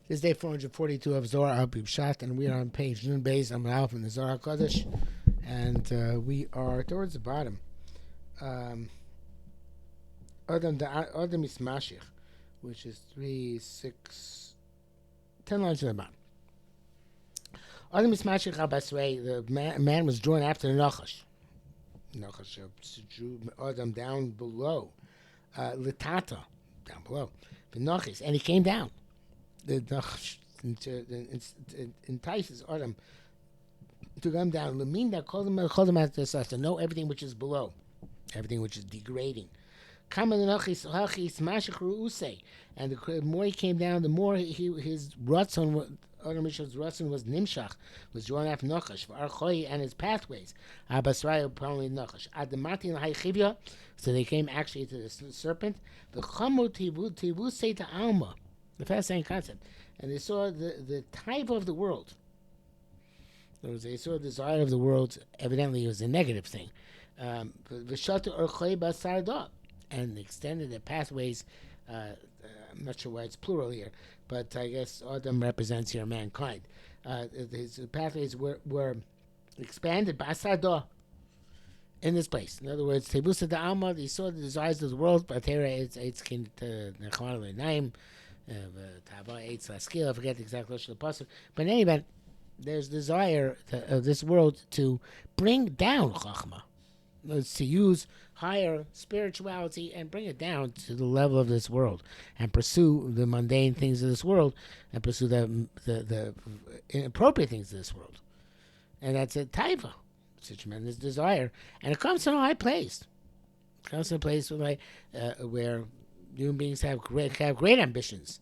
This is day 442 of Zohar al Pshat, and we are on page Nun Beis Amud Aleph in the Zohar Kodesh, and we are towards the bottom. Adam is Mashiach, which is 3, 6, 10 lines to the bottom. Adam is Mashiach al Basrei, the man was drawn after the Nachash. Nachash drew Adam down below, Litata, down below, the Nachis, and he came down. The Nachash entices Adam to come down. Leminda called him to know everything which is below, everything which is degrading. And the more he came down, the more his Ratzon, Adam Rishon's Ratzon was Nimshach, was drawn after Nachash, for Archoi and his pathways. Abasrai probably Nachash. Adamati and Haychivya, so they came actually to the serpent. The Chamu Tivu say to Alma, the fascinating concept. And they saw the type of the world. They saw the desire of the world. Evidently, it was a negative thing. And extended the pathways. I'm not sure why it's plural here, but I guess Adam represents here mankind. His pathways were expanded by Sardah in this place. In other words, Tebusa da Alma, they saw the desires of the world, but here it's kin to Nechman Naim. I forget the exact lashon of the pasuk, but in any event, there's desire of this world to bring down chachma, to use higher spirituality and bring it down to the level of this world, and pursue the mundane things of this world, and pursue the inappropriate things of this world, and that's a taiva. It's a tremendous desire, and it comes from a high place. It comes from a place where human beings have great ambitions,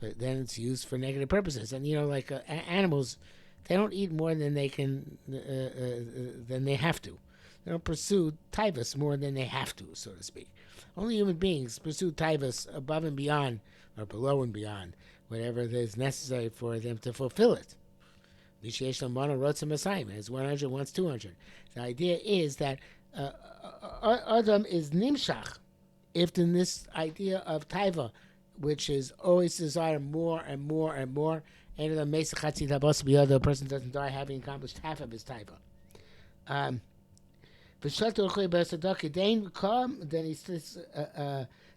but then it's used for negative purposes. And like animals, they don't eat more than they can, than they have to. They don't pursue taivas more than they have to, so to speak. Only human beings pursue taivas above and beyond, or below and beyond, whatever is necessary for them to fulfill it. It's 100 wants 200. The idea is that Adam is nimshach, if in this idea of taiva, which is always desire more and more and more, and the person doesn't die having accomplished half of his taiva. Then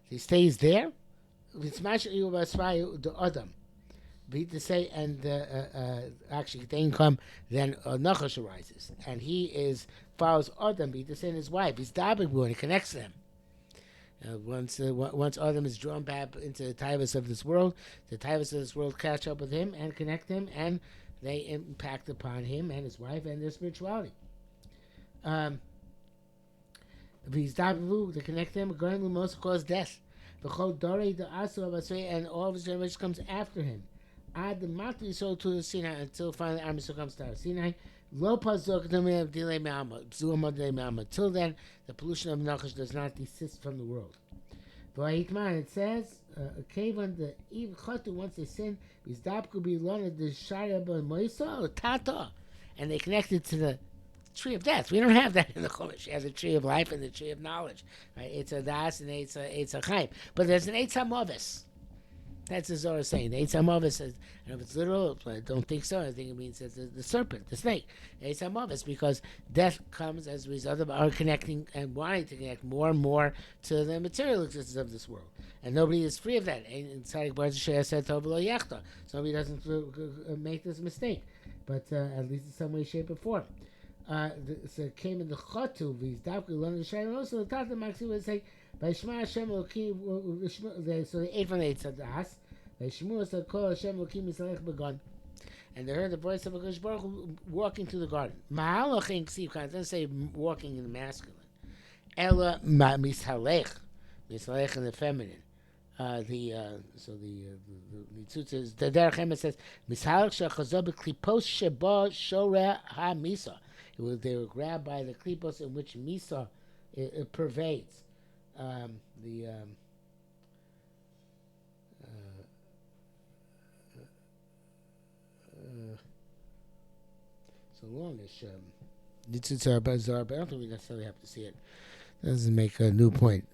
he stays there. The Adam. To say, and actually, then Nachash arises, and he follows Adam. To say, and his wife, he's dabbing, and he connects them. Once Adam is drawn back into the taivas of this world, the taivas of this world catch up with him and connect him, and they impact upon him and his wife and their spirituality. To connect them, going most cause death. And all of his generation comes after him. Ad the Matri so to the Sinai until finally Amisur comes to Sinai. Till then, the pollution of Nachash does not desist from the world. It says, once they sin, and they connected to the tree of death. We don't have that in the Chumash. You have the tree of life and the tree of knowledge. Right? It's a das and it's a chaim. But there's an Eitz HaMavis. That's the Zohar saying. The Eitz HaMavis says, and if it's literal, I don't think so. I think it means it's the serpent, the snake. Eitz HaMavis, because death comes as a result of our connecting and wanting to connect more and more to the material existence of this world. And nobody is free of that. Somebody doesn't make this mistake. But at least in some way, shape, or form. So it came in the Chotu, also the Tata Maxi would say, by Shema Hashem Elokim, so they ate from the Eitz Hadas. By Shema said, Kol Hashem Elokim Yisraelech Begon. And they heard the voice of HaKadosh Baruch Hu walking through the garden. Mahalach in Ksiv, it doesn't say walking in the masculine. Ella Mishalech, Mishalech in the feminine. The Derech Emes says, Mishalech Shechazah B'klipos Sheba Shoreh HaMisa. They were grabbed by the klipos in which Misa it pervades. So long as Nitzutz Bazar, but I don't think we necessarily have to see it. Doesn't make a new point.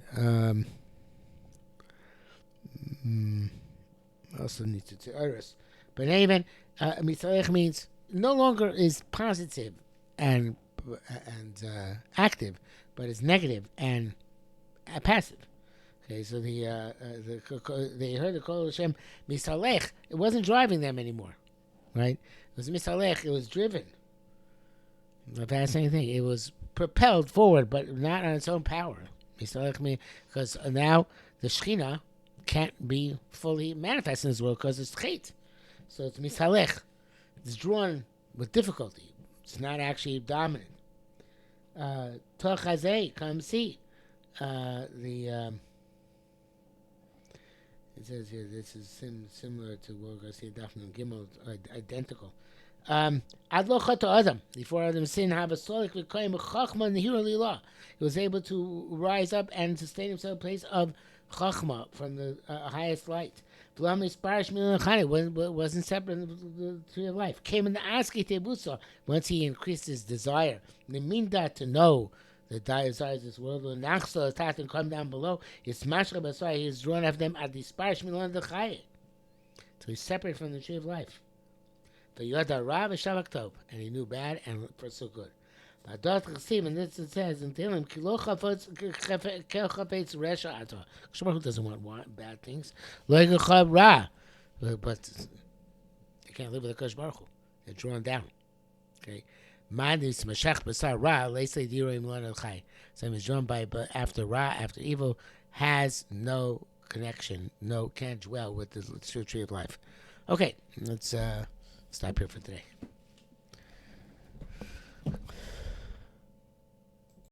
Also needs to Eris. But even Mitzalech means no longer is positive and active, but is negative and passive. Okay, so they heard the call of Hashem Misalech. It wasn't driving them anymore, right? It was Misalech. It was driven. The fascinating thing. It was propelled forward, but not on its own power. Misalech means because now the Shekhinah can't be fully manifest in this world because it's Chet. So it's Misalech. It's drawn with difficulty. It's not actually dominant. Toch hazeh, come see. It says here, this is similar to what we're going to see Dafnum Gimel, identical. Ad lo chata Adam, before Adam sin, have a solik v'koyim chachma nehira lila. He was able to rise up and sustain himself in a place of chachma from the highest light. V'lam isparish milan chani, wasn't separate from the tree of life. Came in the aski tebusa, once he increased his desire. The minda to know the desires of this world. When Nachsa attacked and come down below, it's Mashra Basai, he is drawn after them at the Sparish Milan de Chaye. So he's separate from the tree of life. The Yoda Rav Shavak Tov, and he knew bad and pursued good. But Dot Chassim, and this it says in Tehillim, Kilo Chafetz Resha Ato. Who doesn't want bad things? Lo Yichab Ra. But they can't live with a Kosh Baruch Hu. They're drawn down. Okay? Mind is Mashach Basar Ra, Leisei Diroim Lon Chai. So he's drawn by, but after Ra, after evil, has no connection, can't dwell with the tree of life. Okay, let's stop here for today.